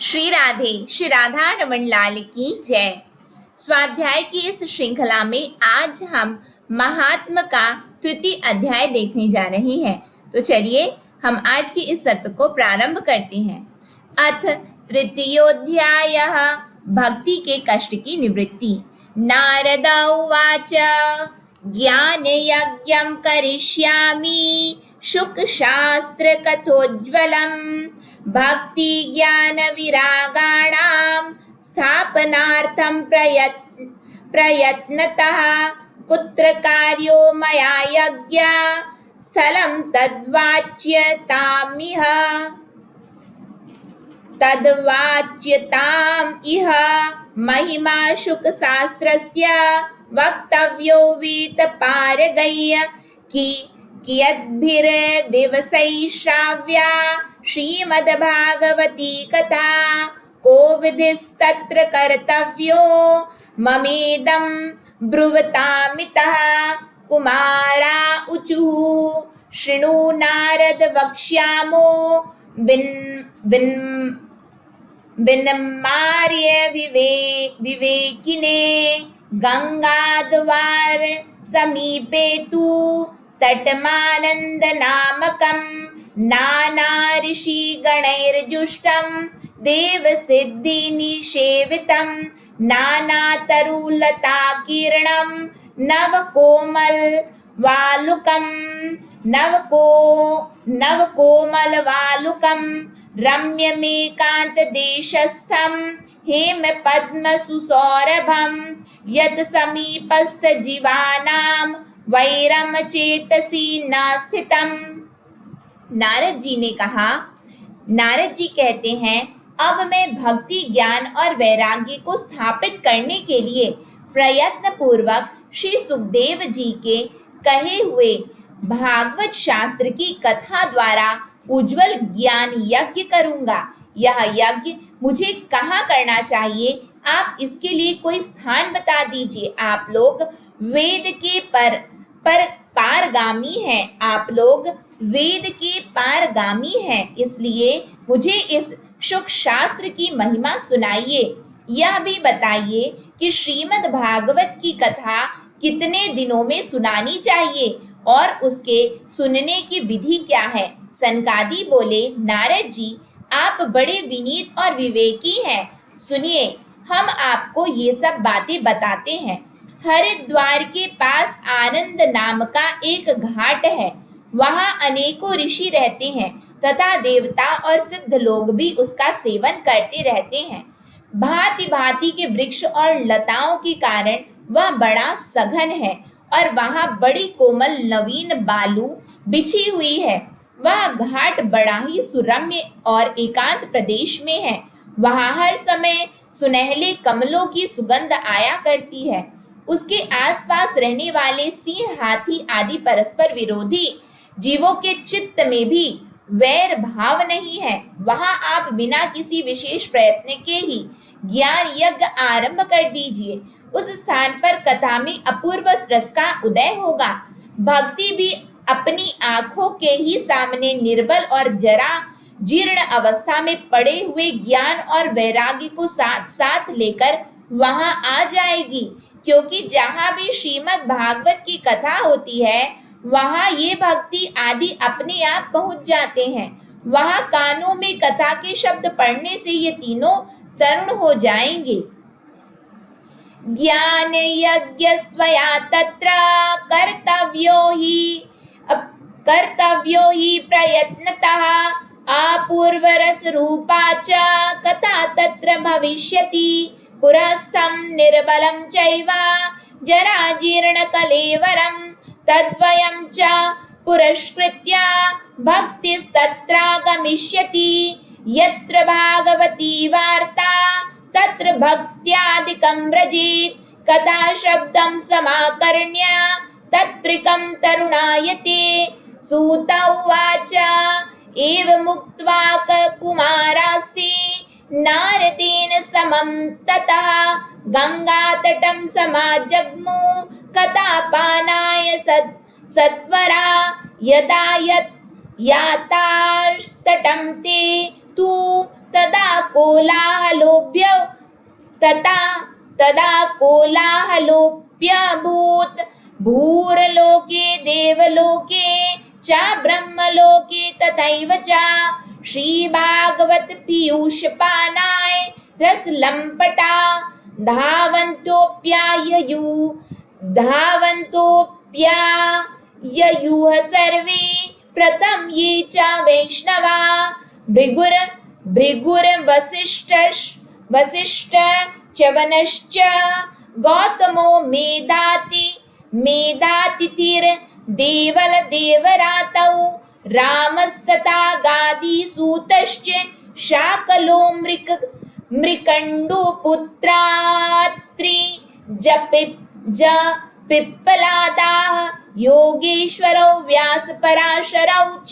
श्री राधा रमन लाल की जय। स्वाध्याय की इस श्रृंखला में आज हम महात्म का तृतीय अध्याय देखने जा रहे हैं। तो चलिए हम आज की इस सत्र को प्रारंभ करते हैं। अथ तृतीयोऽध्याय भक्ति के कष्ट की निवृत्ति। नारद उवाच ज्ञानयज्ञं करिष्यामि शुकशास्त्र कथोज्ज्वलम् भक्ति ज्ञान विरागाणां स्थापनार्थं प्रयत्नतः कुत्र कार्यो मया यज्ञ स्थलं तद्वाच्यताम् इह महिमा शुकशास्त्रस्य वक्तव्यो वीतपारगैः कियद्भिर्दिवसैः श्राव्या श्रीमद्भागवती कथा को विधिस्तत्र कर्तव्यो ममेदं ब्रुवतामितः। कुमारा ऊचुः शृणु नारद वक्ष्यामो विन्मार्य विवेकिने गंगाद्वार समीपे तु तटमानन्दनामकं नाना ऋषिगणैर्जुष्टं देवसिद्धिनिषेवितं नानातरुलताकीर्णं नवकोमलवालुकं रम्यमेकान्तदेशस्थं हेमपद्मसुसौरभं यत् समीपस्थजीवानां वैरम चेतसी न स्थितम। नारद जी ने कहा, नारद जी कहते हैं, अब मैं भक्ति ज्ञान और वैराग्य को स्थापित करने के लिए प्रयत्न पूर्वक श्री सुखदेव जी के कहे हुए भागवत शास्त्र की कथा द्वारा उज्जवल ज्ञान यज्ञ करूंगा। यह यज्ञ मुझे कहाँ करना चाहिए? आप इसके लिए कोई स्थान बता दीजिए। आप लोग वेद के पारगामी हैं। आप लोग वेद के पारगामी हैं, इसलिए मुझे इस शुक शास्त्र की महिमा सुनाइए। यह भी बताइए कि श्रीमद् भागवत की कथा कितने दिनों में सुनानी चाहिए और उसके सुनने की विधि क्या है। सनकादि बोले, नारद जी आप बड़े विनीत और विवेकी हैं। सुनिए, हम आपको ये सब बातें बताते हैं। हरिद्वार के पास आनंद नाम का एक घाट है। वहाँ अनेकों ऋषि रहते हैं तथा देवता और सिद्ध लोग भी उसका सेवन करते रहते हैं। भांति भांति के वृक्ष और लताओं के कारण वह बड़ा सघन है और वहाँ बड़ी कोमल नवीन बालू बिछी हुई है। वह घाट बड़ा ही सुरम्य और एकांत प्रदेश में है। वहाँ हर समय सुनहले कमलों की सुगंध आया करती है। उसके आसपास रहने वाले सिंह, हाथी आदि परस्पर विरोधी जीवों के चित्त में भी वैर भाव नहीं है। वहां आप बिना किसी विशेष प्रयत्न के ही ज्ञान यज्ञ आरंभ कर दीजिए। उस स्थान पर कथा में अपूर्व रस का उदय होगा। भक्ति भी अपनी आंखों के ही सामने निर्बल और जरा जीर्ण अवस्था में पड़े हुए ज्ञान और वैराग्य को साथ साथ लेकर वहां आ जाएगी, क्योंकि जहां भी श्रीमद् भागवत की कथा होती है वहां ये भक्ति आदि अपने आप पहुंच जाते हैं। वहां कानों में कथा के शब्द पढ़ने से ये तीनों तरुण हो जाएंगे। ज्ञान यज्ञस्त्वया तत्र कर्तव्यो हि प्रयत्नतः अपूर्वरस रूपा च कथा तत्र भविष्यति। पुरस्थं निर्बलं चैव जराजीर्णकलेवरं तद्वयं च पुरस्कृत्य भक्तिस्तत्रागमिष्यति। यत्र भागवती वार्ता तत्र भक्त्यादिकं व्रजेत्। कथा शब्दं समाकर्ण्य तत्रिकं तरुणायते। सूत उवाच एवमुक्त्वा कुमारास्ते नारदेन समं ततः गंगातटं समाजग्मु कथापानाय सत्वरा। यदा यातास्तटं ते तु तदा को कोलाहलोभ्य तथा तदा कोलाहलोऽप्यभूत् भूर्लोके देवलोके च ब्रह्मलोके तथैव च। श्रीभागवत पीयूषपानाय रसलम्पटा धावन्तोऽप्याययुः सर्वे प्रथम ये च वैष्णवा। भृगुर्वसिष्ठ च्यवनश्च गौतमो मेधातिथिर्देवलदेवरातौ रामस्तथा गादिसूतश्च शाकलो मृकण्डुपुत्रात्रि पिप्पलादाः योगेश्वरौ व्यासपराशरौ च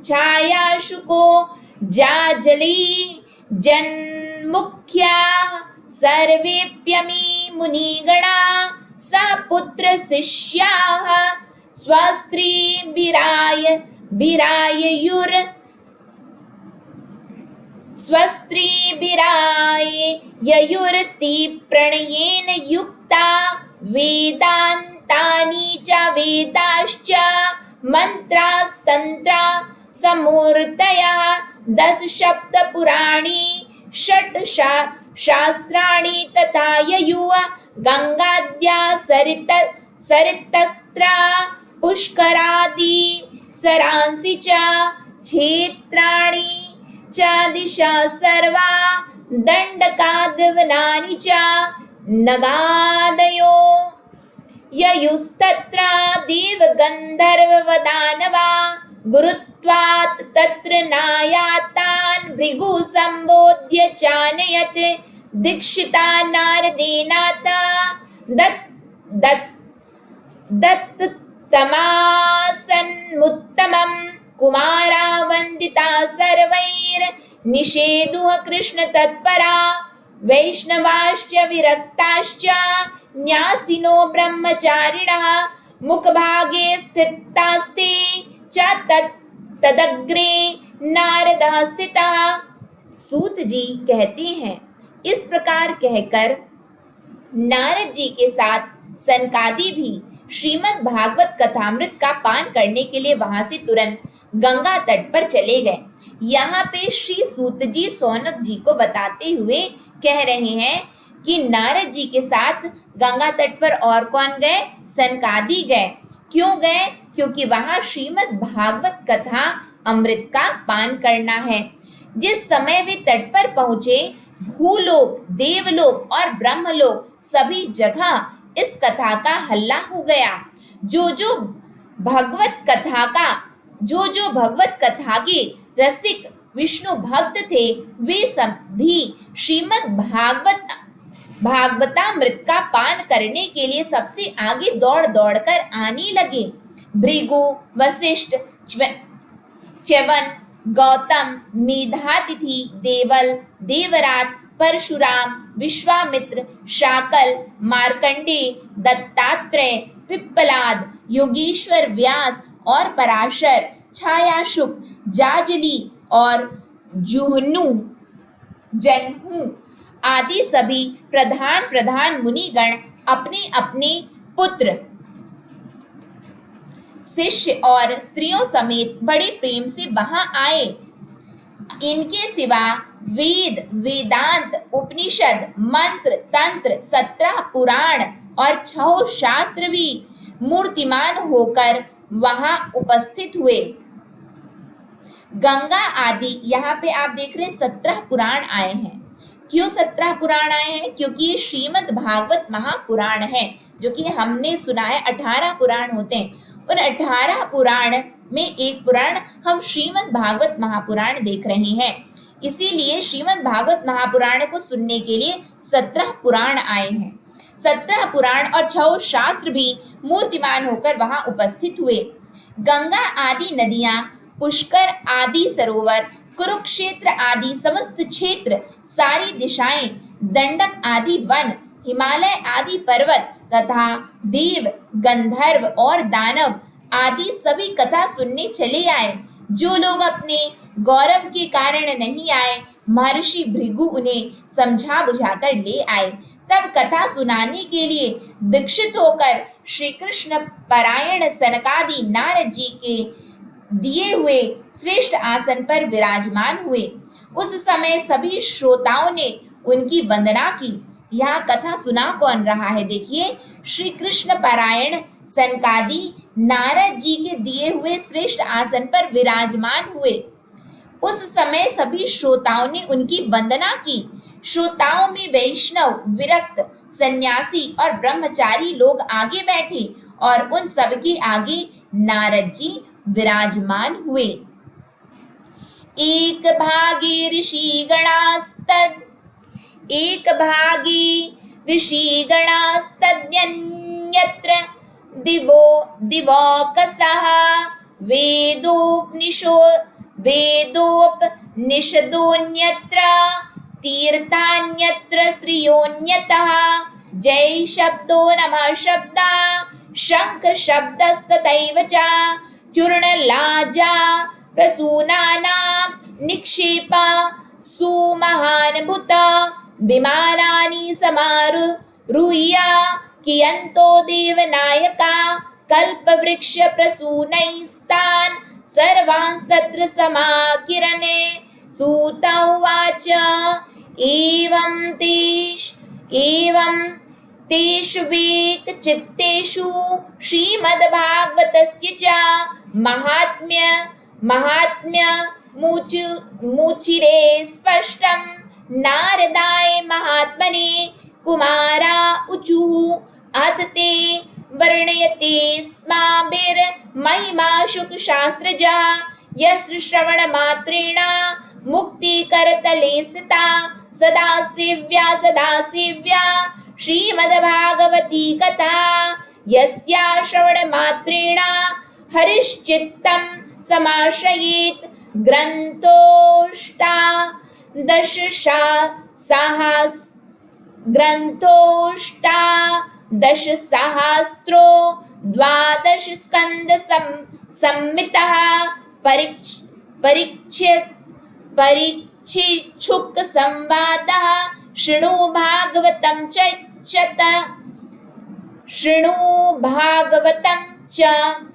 छायाशुको जाजली जन्मुख्याः सर्वेऽप्यमी मुनिगणा सपुत्रशिष्याः स्वस्त्रीभिराययुर्ति प्रणयेन युक्ता वेदान्तानि च वेदाश्च मन्त्रास्तन्त्रा समूर्तयः 10 सप्तपुराणी 6 शास्त्राणि तथा ययुः गङ्गाद्या सरितस्त्रा पुष्करादि सरांसि च क्षेत्राणि च दिशा सर्वा दण्डकादवनानि च नगादयो ययुस्तत्र देवगन्धर्वदानवा गुरुत्वात् तत्र नायातान् भृगु सम्बोध्य चानयत् दीक्षिता नारदेनाथ दत्तमासन्मुत्तमं कुमारा वन्दिता सर्वैर्निषेदुः कृष्ण तत्परा वैष्णवाश्च विरक्ताश्च न्यासिनो ब्रह्मचारिणः मुखभागे स्थितास्ते च तदग्रे नारदः स्थितः। सूत जी कहते हैं, इस प्रकार कहकर नारद जी के साथ सनकादि भी श्रीमद् भागवत कथामृत का पान करने के लिए वहां से तुरंत गंगा तट पर चले गए। यहाँ पे श्री सूत जी सौनक जी को बताते हुए कह रहे हैं कि नारद जी के साथ गंगा तट पर और कौन गए? सनकादि गए। क्यों गए? क्योंकि वहां श्रीमद् भागवत कथा अमृत का पान करना है। जिस समय वे तट पर पहुंचे, भूलोक, देवलोक और ब्रह्मलोक सभी जगह इस कथा का हल्ला हो गया। जो जो भगवत कथा के रसिक विष्णु भक्त थे, वे सभी श्रीमद् भागवतामृत का पान करने के लिए सबसे आगे दौड़ दौड़ कर आने लगे। भृगु, वशिष्ठ, च्यवन, गौतम, मेधातिथि, देवल, देवरात, परशुराम, विश्वामित्र, शाकल, मार्कंडेय, दत्तात्रेय, पिप्पलाद, योगेश्वर, व्यास और पराशर, छायाशुक, जाजली और जुहनु आदि सभी प्रधान मुनिगण अपने अपने पुत्र, शिष्य और स्त्रियों समेत बड़े प्रेम से वहां आए। इनके सिवा वेद, वेदांत, उपनिषद, मंत्र, तंत्र, 17 पुराण और 6 शास्त्र भी मूर्तिमान होकर वहां उपस्थित हुए। गंगा आदि, यहाँ पे आप देख रहे हैं 17 पुराण आए हैं। क्यों 17 पुराण आए हैं? क्योंकि ये श्रीमद् भागवत महापुराण है, जो कि हमने सुना है 18 पुराण होते हैं। उन 18 पुराण में एक पुराण हम श्रीमद् भागवत महापुराण देख रहे हैं। इसीलिए श्रीमद् भागवत महापुराण को सुनने के लिए 17 पुराण आए हैं। 17 पुराण और 6 शास्त्र भी मूर्तिमान होकर वहां उपस्थित हुए। गंगा आदि नदियां, पुष्कर आदि सरोवर, कुरुक्षेत्र आदि समस्त क्षेत्र, सारी दिशाएं, दंडक आदि वन, हिमालय आदि पर्वत तथा देव, गंधर्व और दानव आदि सभी कथा सुनने चले आए। जो लोग अपने गौरव के कारण नहीं आए, महर्षि भृगु उन्हें समझा बुझाकर ले आए। तब कथा सुनाने के लिए दीक्षित होकर श्री कृष्ण परायण सनकादि नारद जी के दिए हुए श्रेष्ठ आसन पर विराजमान हुए। उस समय सभी श्रोताओं ने उनकी वंदना की। यहाँ कथा सुना कौन रहा है? देखिए, श्री कृष्ण पारायण सनकादि नारद जी के दिए हुए श्रेष्ठ आसन पर विराजमान हुए। उस समय सभी श्रोताओं ने उनकी वंदना की। श्रोताओं में वैष्णव, विरक्त, सन्यासी और ब्रह्मचारी लोग आगे बैठे और उन सबके आगे नारद जी विराजमान हुए। एक भागे ऋषिगणास्तद्यन्यत्र दिवौकसः वेदोपनिषदोऽन्यत्र तीर्थान्यत्र श्रियोऽन्यतः। जय शब्दो नमः शब्दा शंख शब्दस्तथैव च चूर्णलाजा प्रसूनानां निक्षेप सुमहानभूत विमानानि समारुह्य कियन्तो देवनायका कल्पवृक्ष प्रसूनैस्तान् सर्वांस्तत्र समाकिरणे। सूत उवाच एवं तेषु वेकचित्तेषु श्रीमद्भागवतस्य च महात्म्यमुचिरे स्पष्टं नारदाय महात्मने कुमारा ऊचुः अथ ते वर्णयते स्माभिर्महिमा शुकशास्त्रजः यस्य श्रवणमात्रेण मुक्तिकरतले स्थिता सदाशिव्या श्रीमद्भागवती कथा यस्या श्रवणमात्रेण हरिश्चित्तं समाश्रयेत् ग्रन्थोऽष्टादशसहस्रो 12 स्कन्द संहितः परीक्षिच्छुक संवादः शृणु भागवतं च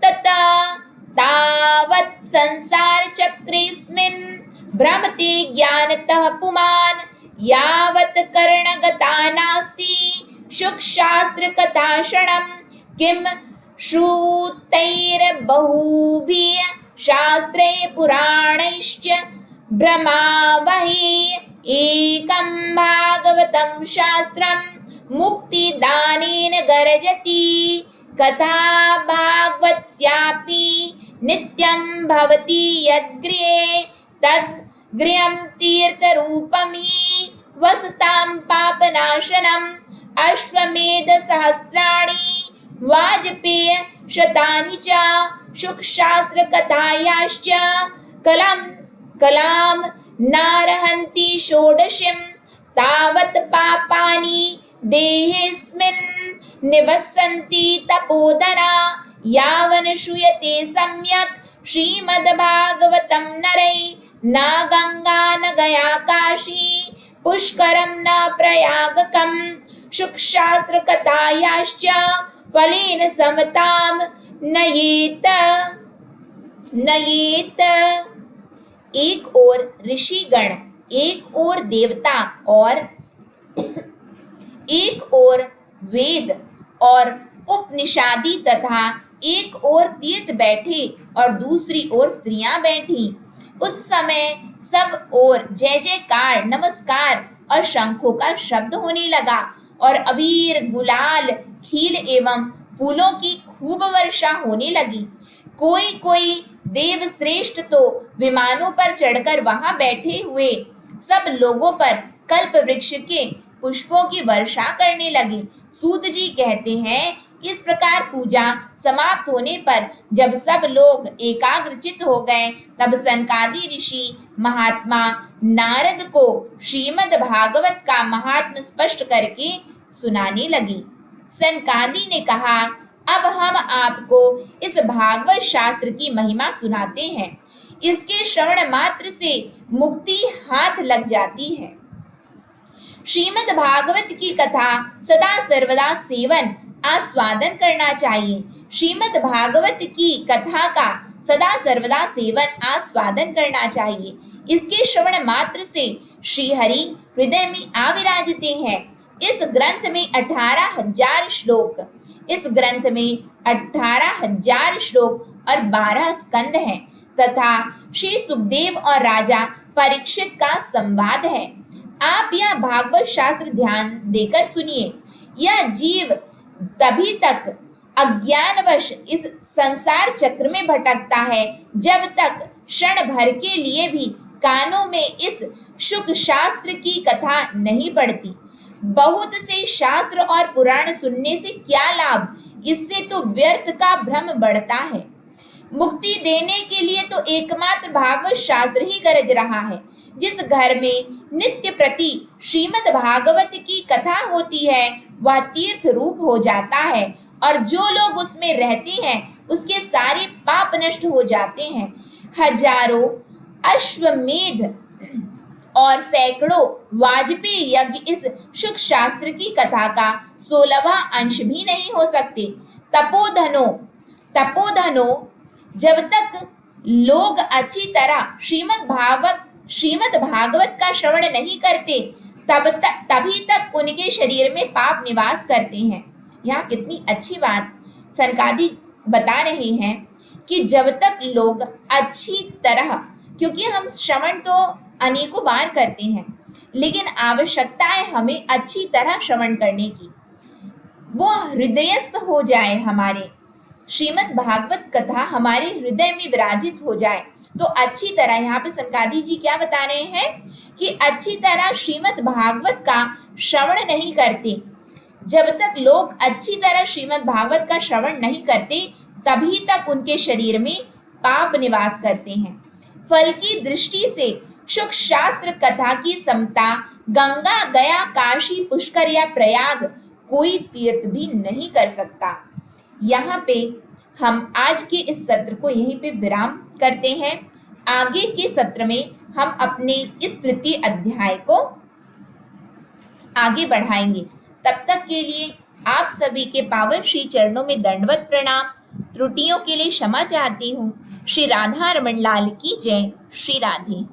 तथा तावत् संसार चक्रेऽस्मिन् भ्रमते ज्ञानतः पुमान् यावत् कर्णगता नास्ति शुकशास्त्र कथाशणम् किं श्रुतैर्बहुभिः शास्त्रैः पुराणैश्च भ्रमावहि एकं भागवतं शास्त्रं मुक्तिदानेन गर्जति कथा भागवत्स्यापि नित्यं भवति यद्गृहे तद्गृहं तीर्थरूपं हि वसतां पापनाशनम् अश्वमेध सहस्राणि वाजपेय शतानि च शुकशास्त्र कथायाश्च कलां नारहन्ति षोडशीं तावत् पापानि देहेऽस्मिन् निवसन्ति तपोधना यावन् श्रूयते सम्यक् श्रीमद्भागवतं नरै न गंगा न गया काशी पुष्करं न प्रयागकम् शुकशास्त्र कथायाश्च फलेन समतां नयेत। एक ओर ऋषिगण, एक ओर देवता और एक ओर वेद और उपनिषादी तथा एक ओर तीर्थ बैठे और दूसरी ओर स्त्रियां बैठी। उस समय सब ओर जय जयकार, नमस्कार और शंखों का शब्द होने लगा और अबीर, गुलाल, खील एवं फूलों की खूब वर्षा होने लगी। कोई देव श्रेष्ठ तो विमानों पर चढ़कर वहां बैठे हुए सब लोगों पर कल्प वृक्ष के पुष्पों की वर्षा करने लगे। सूत जी कहते हैं, इस प्रकार पूजा समाप्त होने पर जब सब लोग एकाग्रचित हो गए तब सनकादि ऋषि महात्मा नारद को श्रीमद् भागवत का महात्म्य स्पष्ट करके सुनाने लगे। सनकादि ने कहा, अब हम आपको इस भागवत शास्त्र की महिमा सुनाते हैं। इसके श्रवण मात्र से मुक्ति हाथ लग जाती है। श्रीमद् भागवत की कथा सदा सर्वदा सेवन आस्वादन करना चाहिए। श्रीमद् भागवत की कथा का सदा सर्वदा सेवन आस्वादन करना चाहिए। इसके श्रवण मात्र से श्री हरि हृदय में आविराजते हैं। इस ग्रंथ में 18,000 श्लोक और 12 स्कंद हैं तथा श्री सुखदेव और राजा परीक्षित का संवाद है। आप यह भागवत शास्त्र ध्यान देकर सुनिए। यह जीव तभी तक अज्ञानवश इस संसार चक्र में भटकता है जब तक क्षण भर के लिए भी कानों में इस शुक शास्त्र की कथा नहीं पड़ती। बहुत से शास्त्र और पुराण सुनने से क्या लाभ, इससे तो व्यर्थ का भ्रम बढ़ता है। मुक्ति देने के लिए तो एकमात्र भागवत शास्त्र ही गरज रहा है। जिस घर में नित्य प्रति श्रीमद् भागवत की कथा होती है वह तीर्थ रूप हो जाता है और जो लोग उसमें रहते हैं उसके सारे पाप नष्ट हो जाते हैं। हजारों अश्वमेध और सैकड़ों वाजपेयी यज्ञ इस शुक शास्त्र की कथा का 16वां अंश भी नहीं हो सकते। तपोधनो जब तक लोग अच्छी तरह श्रीमद् भागवत का श्रवण नहीं करते तभी तक उनके शरीर में पाप निवास करते हैं। यहाँ कितनी अच्छी बात सनकादि बता रहे हैं कि जब तक लोग अच्छी तरह, क्योंकि हम श्रवण तो अनेकों बार करते हैं लेकिन आवश्यकता है हमें अच्छी तरह श्रवण करने की, वो हृदयस्थ हो जाए, हमारे श्रीमद् भागवत कथा हमारे हृदय में विराजित हो जाए। तो अच्छी तरह यहाँ पे सनकादि जी क्या बता रहे हैं कि अच्छी तरह श्रीमद् भागवत का श्रवण नहीं करते। जब तक लोग अच्छी तरह श्रीमद् भागवत का श्रवण नहीं करते तभी तक उनके शरीर में पाप निवास करते हैं। फल की दृष्टि से शुक शास्त्र कथा की समता गंगा, गया, काशी, पुष्कर या प्रयाग कोई तीर्थ भी नहीं कर सकता। यहाँ पे हम आज के इस सत्र को यहीं पे विराम करते हैं। आगे के सत्र में हम अपने इस तृतीय अध्याय को आगे बढ़ाएंगे। तब तक के लिए आप सभी के पावन श्री चरणों में दंडवत प्रणाम। त्रुटियों के लिए क्षमा चाहती हूँ। श्री राधा रमन लाल की जय। श्री राधे।